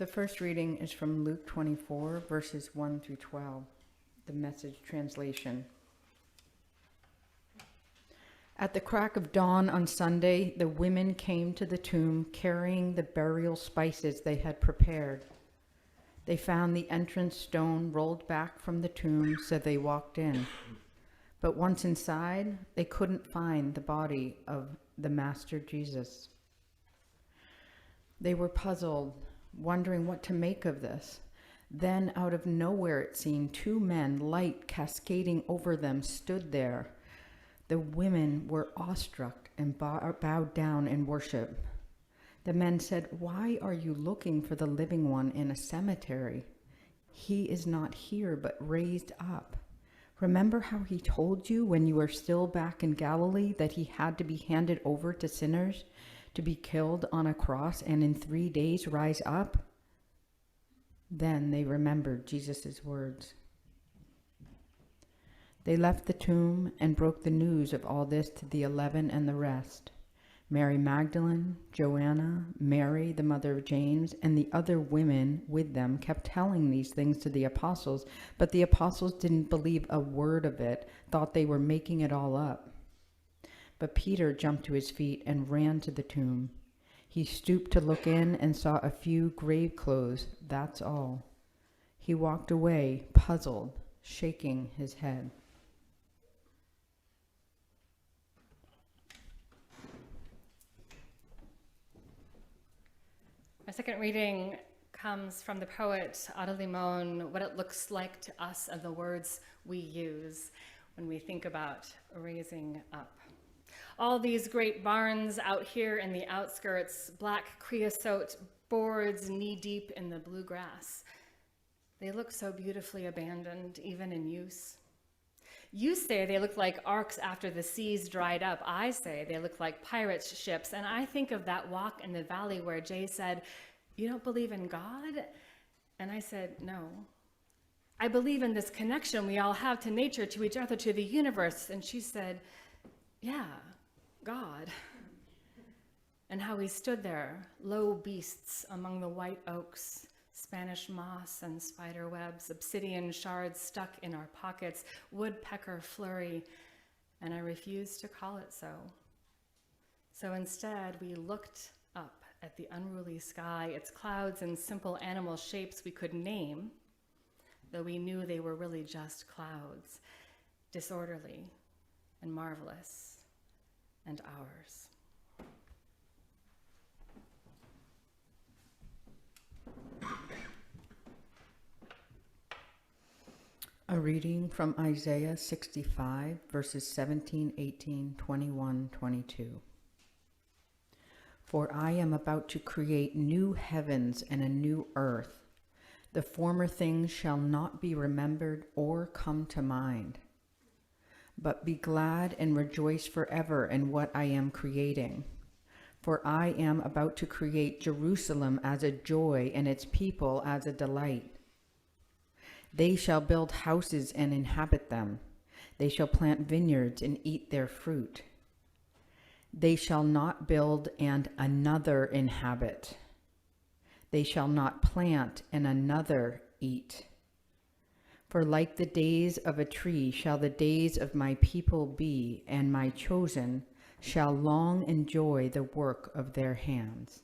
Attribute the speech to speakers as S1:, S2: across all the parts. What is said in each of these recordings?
S1: The first reading is from Luke 24, verses 1 through 12, the Message translation. At the crack of dawn on Sunday, the women came to the tomb carrying the burial spices they had prepared. They found the entrance stone rolled back from the tomb, so they walked in. But once inside, they couldn't find the body of the Master Jesus. They were puzzled, wondering what to make of this. Then, out of nowhere, it seemed, two men, light cascading over them, stood there. The women were awestruck and bowed down in worship. The men said, "Why are you looking for the living one in a cemetery? He is not here, but raised up. Remember how he told you when you were still back in Galilee that he had to be handed over to sinners, to be killed on a cross, and in 3 days rise up?" Then they remembered Jesus' words. They left the tomb and broke the news of all this to the 11 and the rest. Mary Magdalene, Joanna, Mary, the mother of James, and the other women with them kept telling these things to the apostles, but the apostles didn't believe a word of it, thought they were making it all up. But Peter jumped to his feet and ran to the tomb. He stooped to look in and saw a few grave clothes, that's all. He walked away, puzzled, shaking his head.
S2: Our second reading comes from the poet Ada Limon, What It Looks Like to Us and the Words We Use when we think about raising up. All these great barns out here in the outskirts, black creosote boards knee-deep in the blue grass. They look so beautifully abandoned, even in use. You say they look like arks after the seas dried up. I say they look like pirates' ships. And I think of that walk in the valley where Jay said, "You don't believe in God?" And I said, "No. I believe in this connection we all have to nature, to each other, to the universe." And she said, "Yeah, God." And how we stood there, low beasts among the white oaks, Spanish moss and spider webs, obsidian shards stuck in our pockets, woodpecker flurry, and I refused to call it so. So instead, we looked up at the unruly sky, its clouds and simple animal shapes we could name, though we knew they were really just clouds, disorderly and marvelous, and ours.
S1: A reading from Isaiah 65, verses 17, 18, 21, 22. For I am about to create new heavens and a new earth. The former things shall not be remembered or come to mind. But be glad and rejoice forever in what I am creating. For I am about to create Jerusalem as a joy and its people as a delight. They shall build houses and inhabit them. They shall plant vineyards and eat their fruit. They shall not build and another inhabit. They shall not plant and another eat. For like the days of a tree shall the days of my people be, and my chosen shall long enjoy the work of their hands.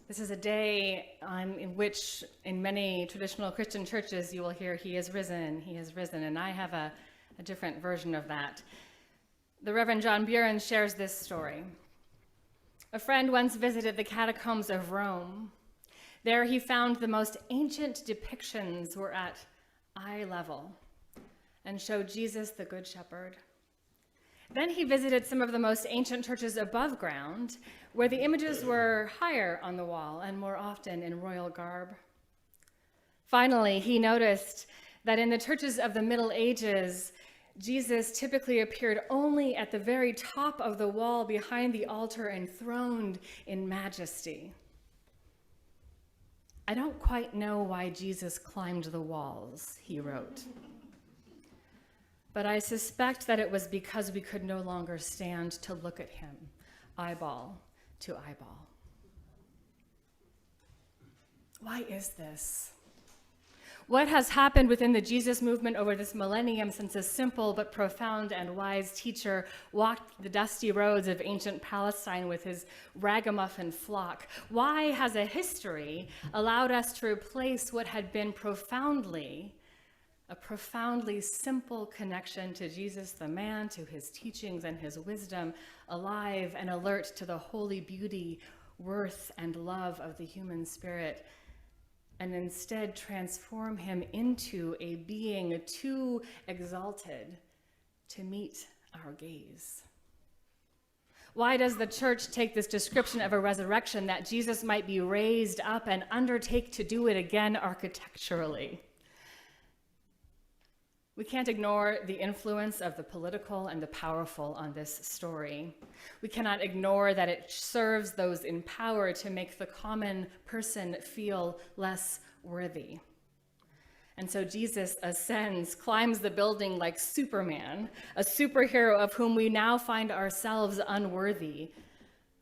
S2: This is a day in which, in many traditional Christian churches, you will hear, "He is risen, he is risen," and I have a different version of that. The Reverend John Buren shares this story. A friend once visited the catacombs of Rome. There he found the most ancient depictions were at eye level and showed Jesus the Good Shepherd. Then he visited some of the most ancient churches above ground, where the images were higher on the wall and more often in royal garb. Finally, he noticed that in the churches of the Middle Ages, Jesus typically appeared only at the very top of the wall behind the altar, enthroned in majesty. I don't quite know why Jesus climbed the walls, he wrote. But I suspect that it was because we could no longer stand to look at him, eyeball to eyeball. Why is this? What has happened within the Jesus movement over this millennium since a simple but profound and wise teacher walked the dusty roads of ancient Palestine with his ragamuffin flock? Why has a history allowed us to replace what had been a profoundly simple connection to Jesus the man, to his teachings and his wisdom, alive and alert to the holy beauty, worth, and love of the human spirit, and instead transform him into a being too exalted to meet our gaze? Why does the church take this description of a resurrection, that Jesus might be raised up, and undertake to do it again architecturally? We can't ignore the influence of the political and the powerful on this story. We cannot ignore that it serves those in power to make the common person feel less worthy. And so Jesus ascends, climbs the building like Superman, a superhero of whom we now find ourselves unworthy.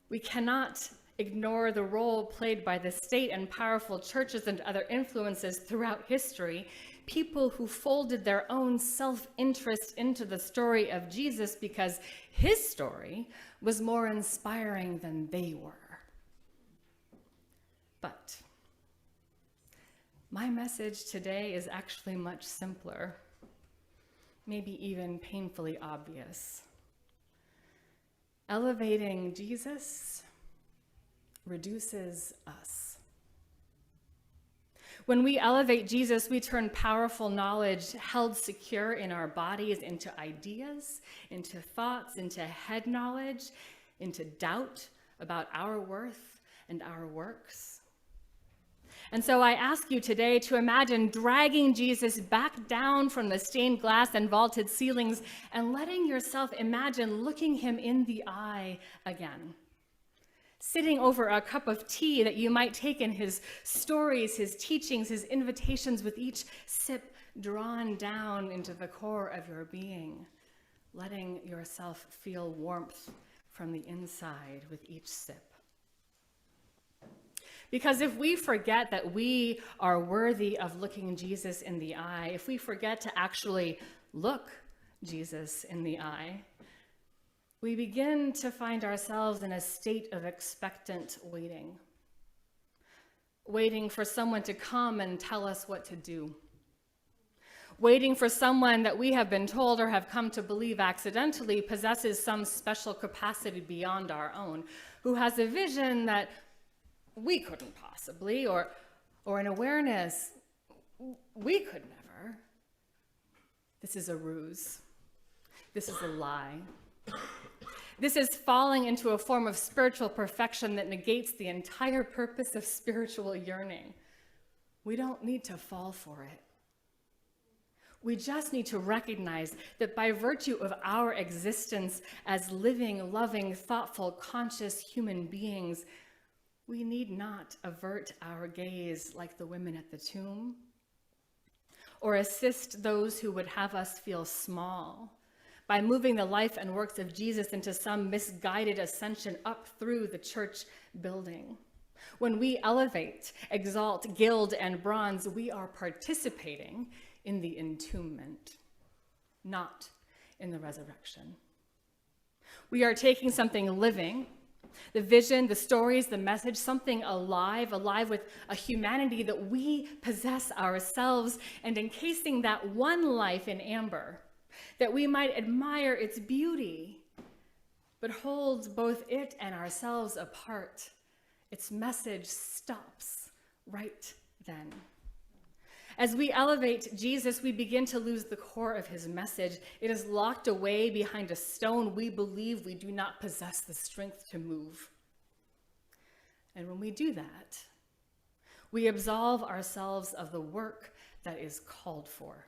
S2: We cannot ignore the role played by the state and powerful churches and other influences throughout history, people who folded their own self-interest into the story of Jesus because his story was more inspiring than they were. But my message today is actually much simpler, maybe even painfully obvious. Elevating Jesus reduces us. When we elevate Jesus, we turn powerful knowledge held secure in our bodies into ideas, into thoughts, into head knowledge, into doubt about our worth and our works. And so I ask you today to imagine dragging Jesus back down from the stained glass and vaulted ceilings and letting yourself imagine looking him in the eye again. Sitting over a cup of tea that you might take in his stories, his teachings, his invitations, with each sip drawn down into the core of your being, letting yourself feel warmth from the inside with each sip. Because if we forget that we are worthy of looking Jesus in the eye, if we forget to actually look Jesus in the eye, we begin to find ourselves in a state of expectant waiting, waiting for someone to come and tell us what to do, waiting for someone that we have been told or have come to believe accidentally possesses some special capacity beyond our own, who has a vision that we couldn't possibly, or an awareness we could never. This is a ruse. This is a lie. This is falling into a form of spiritual perfection that negates the entire purpose of spiritual yearning. We don't need to fall for it. We just need to recognize that by virtue of our existence as living, loving, thoughtful, conscious human beings, we need not avert our gaze like the women at the tomb, or assist those who would have us feel small by moving the life and works of Jesus into some misguided ascension up through the church building. When we elevate, exalt, gild, and bronze, we are participating in the entombment, not in the resurrection. We are taking something living, the vision, the stories, the message, something alive with a humanity that we possess ourselves, and encasing that one life in amber, that we might admire its beauty, but holds both it and ourselves apart. Its message stops right then. As we elevate Jesus, we begin to lose the core of his message. It is locked away behind a stone we believe we do not possess the strength to move. And when we do that, we absolve ourselves of the work that is called for.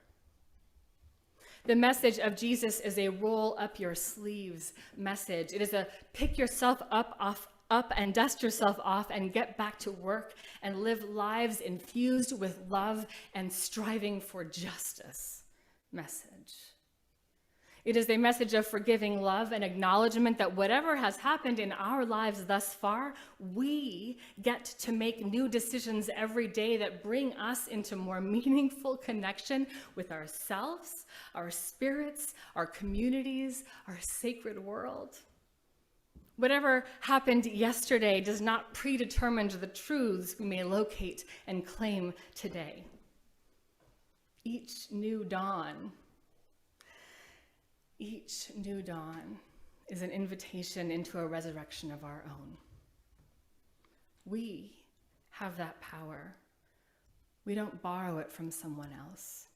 S2: The message of Jesus is a roll up your sleeves message. It is a pick yourself up up and dust yourself off and get back to work and live lives infused with love and striving for justice message. It is a message of forgiving love and acknowledgement that whatever has happened in our lives thus far, we get to make new decisions every day that bring us into more meaningful connection with ourselves, our spirits, our communities, our sacred world. Whatever happened yesterday does not predetermine the truths we may locate and claim today. Each new dawn is an invitation into a resurrection of our own. We have that power. We don't borrow it from someone else.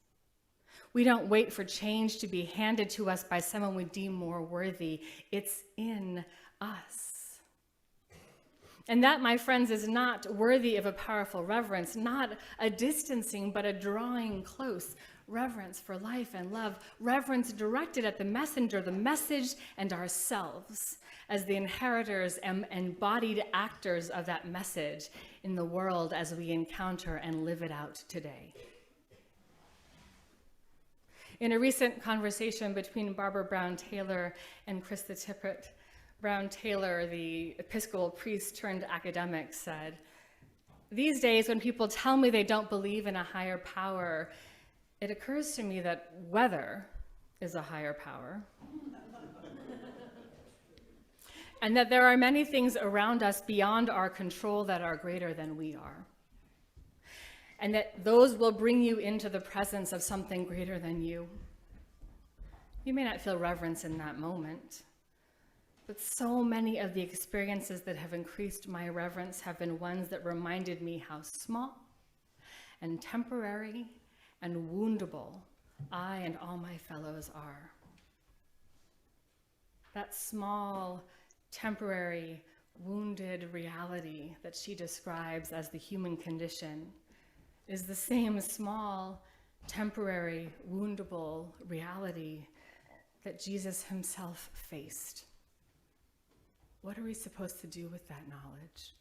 S2: We don't wait for change to be handed to us by someone we deem more worthy. It's in us. And that, my friends, is not worthy of a powerful reverence, not a distancing, but a drawing close. Reverence for life and love, reverence directed at the messenger, the message, and ourselves as the inheritors and embodied actors of that message in the world as we encounter and live it out today. In a recent conversation between Barbara Brown Taylor and Krista Tippett, Brown Taylor, the Episcopal priest turned academic, said, "These days when people tell me they don't believe in a higher power, it occurs to me that weather is a higher power. And that there are many things around us beyond our control that are greater than we are. And that those will bring you into the presence of something greater than you. You may not feel reverence in that moment, but so many of the experiences that have increased my reverence have been ones that reminded me how small and temporary and woundable I and all my fellows are." That small, temporary, wounded reality that she describes as the human condition is the same small, temporary, woundable reality that Jesus himself faced. What are we supposed to do with that knowledge?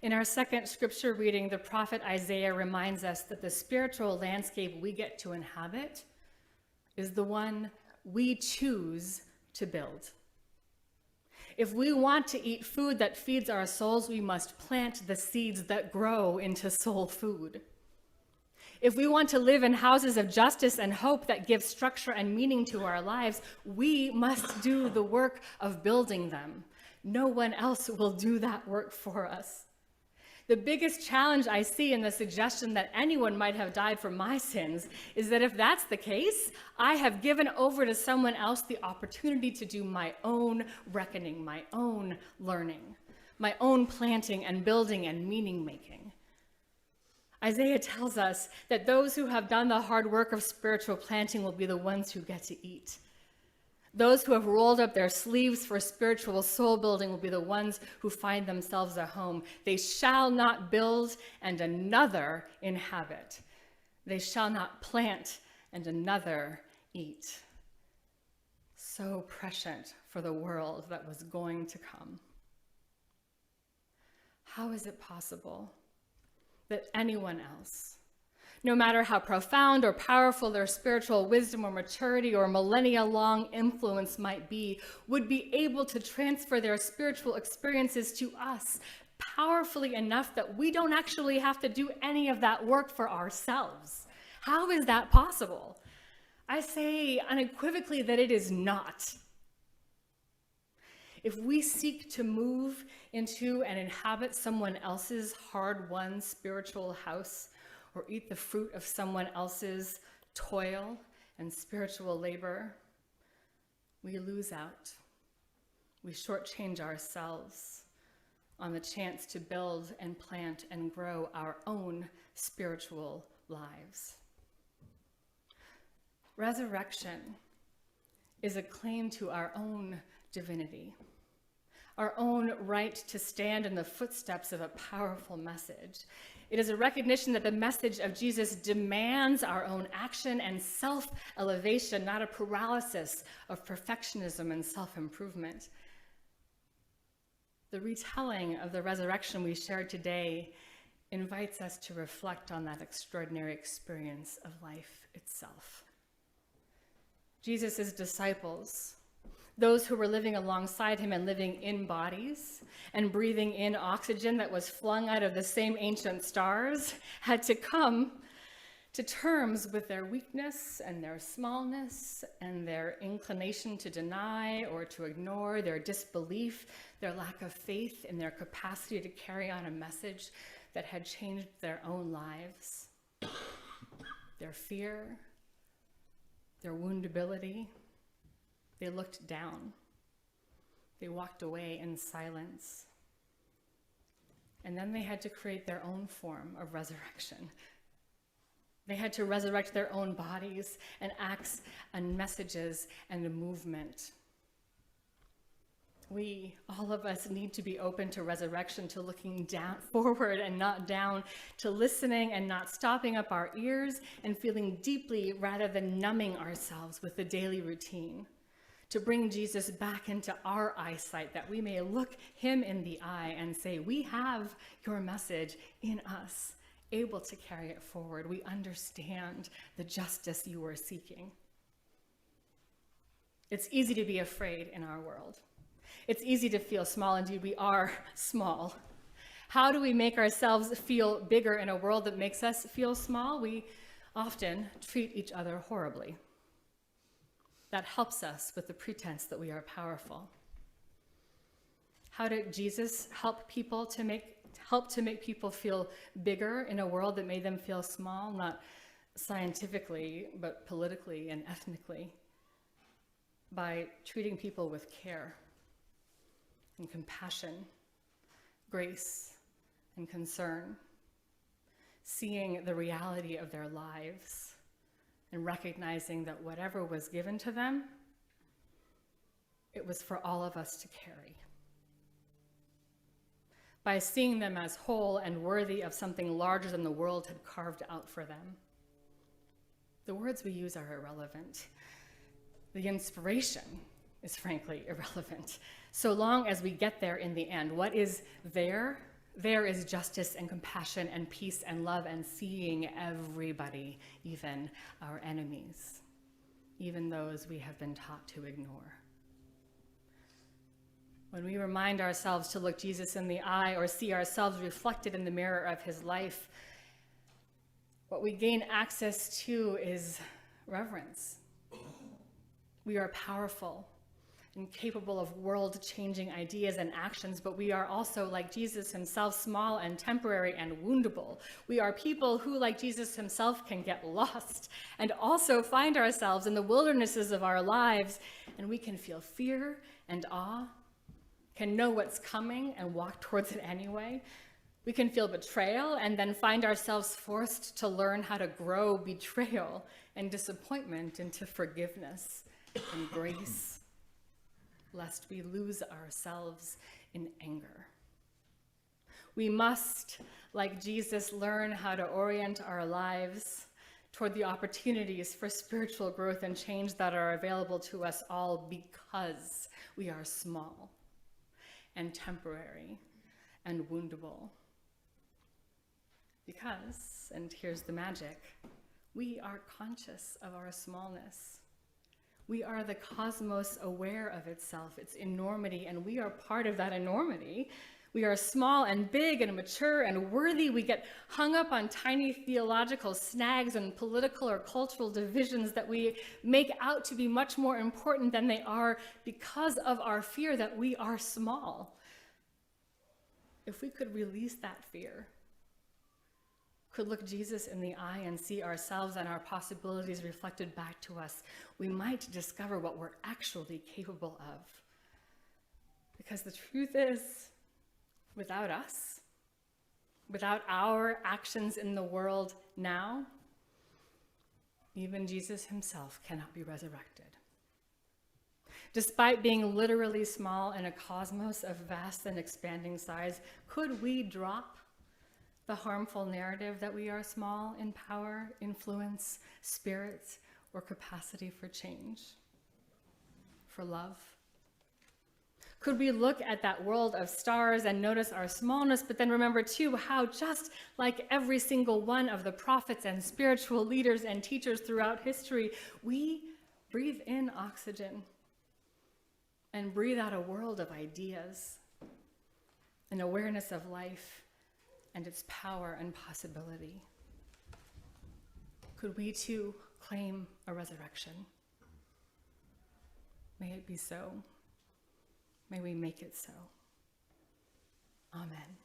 S2: In our second scripture reading, the prophet Isaiah reminds us that the spiritual landscape we get to inhabit is the one we choose to build. If we want to eat food that feeds our souls, we must plant the seeds that grow into soul food. If we want to live in houses of justice and hope that give structure and meaning to our lives, we must do the work of building them. No one else will do that work for us. The biggest challenge I see in the suggestion that anyone might have died for my sins is that if that's the case, I have given over to someone else the opportunity to do my own reckoning, my own learning, my own planting and building and meaning making. Isaiah tells us that those who have done the hard work of spiritual planting will be the ones who get to eat. Those who have rolled up their sleeves for spiritual soul building will be the ones who find themselves a home. They shall not build and another inhabit. They shall not plant and another eat. So prescient for the world that was going to come. How is it possible that anyone else, no matter how profound or powerful their spiritual wisdom or maturity or millennia-long influence might be, would be able to transfer their spiritual experiences to us powerfully enough that we don't actually have to do any of that work for ourselves? How is that possible? I say unequivocally that it is not. If we seek to move into and inhabit someone else's hard-won spiritual house, or eat the fruit of someone else's toil and spiritual labor, we lose out. We shortchange ourselves on the chance to build and plant and grow our own spiritual lives. Resurrection is a claim to our own divinity, our own right to stand in the footsteps of a powerful message. It is a recognition that the message of Jesus demands our own action and self-elevation, not a paralysis of perfectionism and self-improvement. The retelling of the resurrection we shared today invites us to reflect on that extraordinary experience of life itself. Jesus' disciples, those who were living alongside him and living in bodies and breathing in oxygen that was flung out of the same ancient stars, had to come to terms with their weakness and their smallness and their inclination to deny or to ignore, their disbelief, their lack of faith in their capacity to carry on a message that had changed their own lives, their fear, their woundability. They looked down. They walked away in silence. And then they had to create their own form of resurrection. They had to resurrect their own bodies and acts and messages and a movement. We, all of us, need to be open to resurrection, to looking down, forward and not down, to listening and not stopping up our ears and feeling deeply rather than numbing ourselves with the daily routine. To bring Jesus back into our eyesight, that we may look him in the eye and say, we have your message in us, able to carry it forward. We understand the justice you are seeking. It's easy to be afraid in our world. It's easy to feel small. Indeed, we are small. How do we make ourselves feel bigger in a world that makes us feel small? We often treat each other horribly. That helps us with the pretense that we are powerful. How did Jesus help to make people feel bigger in a world that made them feel small, not scientifically, but politically and ethnically? By treating people with care and compassion, grace and concern, seeing the reality of their lives and recognizing that whatever was given to them, it was for all of us to carry. By seeing them as whole and worthy of something larger than the world had carved out for them. The words we use are irrelevant. The inspiration is frankly irrelevant. So long as we get there in the end, what is there? There is justice and compassion and peace and love and seeing everybody, even our enemies, even those we have been taught to ignore. When we remind ourselves to look Jesus in the eye or see ourselves reflected in the mirror of his life, what we gain access to is reverence. We are powerful and capable of world-changing ideas and actions, but we are also, like Jesus himself, small and temporary and woundable. We are people who, like Jesus himself, can get lost and also find ourselves in the wildernesses of our lives, and we can feel fear and awe, can know what's coming and walk towards it anyway. We can feel betrayal and then find ourselves forced to learn how to grow betrayal and disappointment into forgiveness and grace, lest we lose ourselves in anger. We must, like Jesus, learn how to orient our lives toward the opportunities for spiritual growth and change that are available to us all, because we are small and temporary and woundable. Because, and here's the magic, we are conscious of our smallness. We are the cosmos aware of itself, its enormity, and we are part of that enormity. We are small and big and mature and worthy. We get hung up on tiny theological snags and political or cultural divisions that we make out to be much more important than they are because of our fear that we are small. If we could release that fear, could look Jesus in the eye and see ourselves and our possibilities reflected back to us, we might discover what we're actually capable of. Because the truth is, without us, without our actions in the world now, even Jesus himself cannot be resurrected. Despite being literally small in a cosmos of vast and expanding size, could we drop the harmful narrative that we are small in power, influence, spirit, or capacity for change, for love? Could we look at that world of stars and notice our smallness, but then remember too how just like every single one of the prophets and spiritual leaders and teachers throughout history, we breathe in oxygen and breathe out a world of ideas, an awareness of life and its power and possibility. Could we too claim a resurrection? May it be so. May we make it so. Amen.